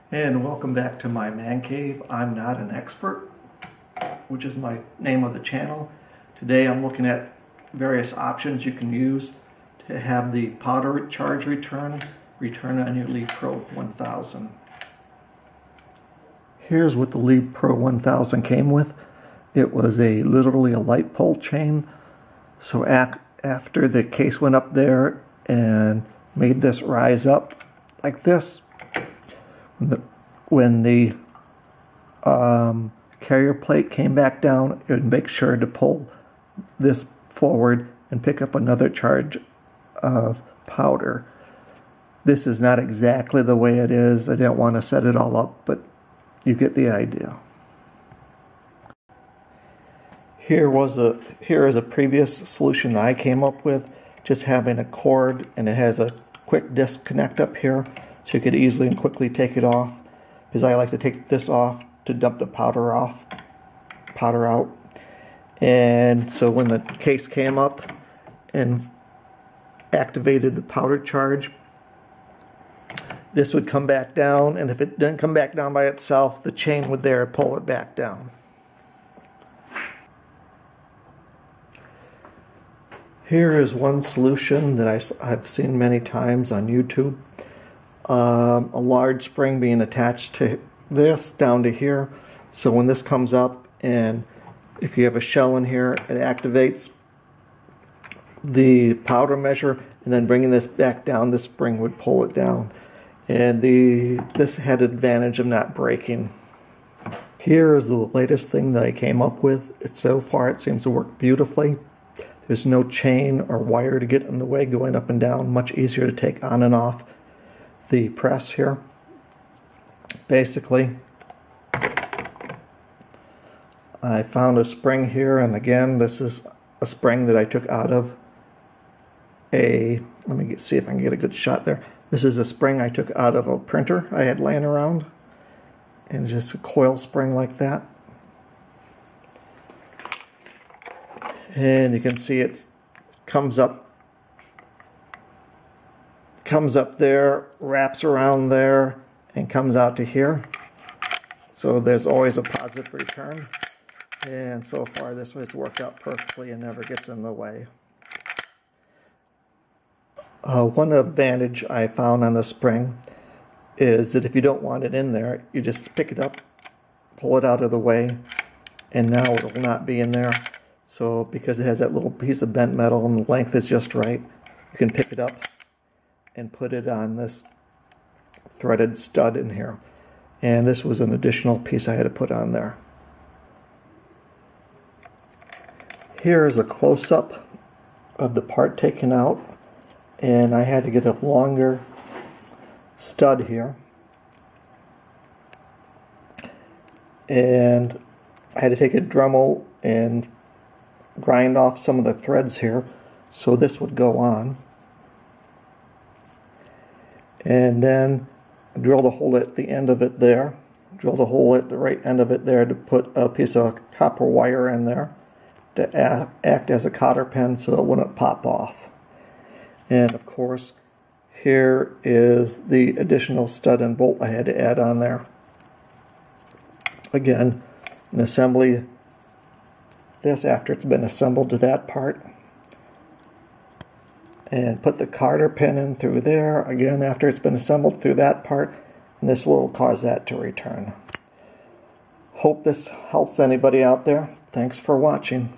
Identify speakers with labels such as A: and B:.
A: And welcome back to my man cave. I'm not an expert, which is my name of the channel. Today I'm looking at various options you can use to have the powder charge return on your Lead Pro 1000. Here's what the Lead Pro 1000 came with. It was literally a light pole chain. So after the case went up there and made this rise up like this, when the carrier plate came back down, it would make sure to pull this forward and pick up another charge of powder. This is not exactly the way it is. I didn't want to set it all up, but you get the idea. Here is a previous solution that I came up with, just having a cord, and it has a quick disconnect up here, so you could easily and quickly take it off, because I like to take this off to dump the powder out. And so when the case came up and activated the powder charge, this would come back down, and if it didn't come back down by itself, the chain would there pull it back down. Here is one solution that I've seen many times on YouTube. A large spring being attached to this down to here. So when this comes up, and if you have a shell in here, it activates the powder measure, and then bringing this back down, the spring would pull it down. And this had an advantage of not breaking. Here is the latest thing that I came up with. So far it seems to work beautifully. There's no chain or wire to get in the way going up and down. Much easier to take on and off the press here. Basically, I found a spring here, and again, this is a spring that I took out of let me see if I can get a good shot there. This is a spring I took out of a printer I had laying around, and just a coil spring like that. And you can see it comes up there, wraps around there, and comes out to here. So there's always a positive return. And so far this has worked out perfectly and never gets in the way. One advantage I found on the spring is that if you don't want it in there, you just pick it up, pull it out of the way, and now it will not be in there. So because it has that little piece of bent metal and the length is just right, you can pick it up and put it on this threaded stud in here. And this was an additional piece I had to put on there. Here is a close-up of the part taken out, and I had to get a longer stud here. And I had to take a Dremel and grind off some of the threads here so this would go on, and then drill the hole at the end of it there, drill the hole at the right end of it there to put a piece of copper wire in there to act as a cotter pin so it wouldn't pop off. And of course here is the additional stud and bolt I had to add on there. Again, an assembly this after it's been assembled to that part, and put the cotter pin in through there again after it's been assembled through that part, and this will cause that to return. Hope this helps anybody out there. Thanks for watching.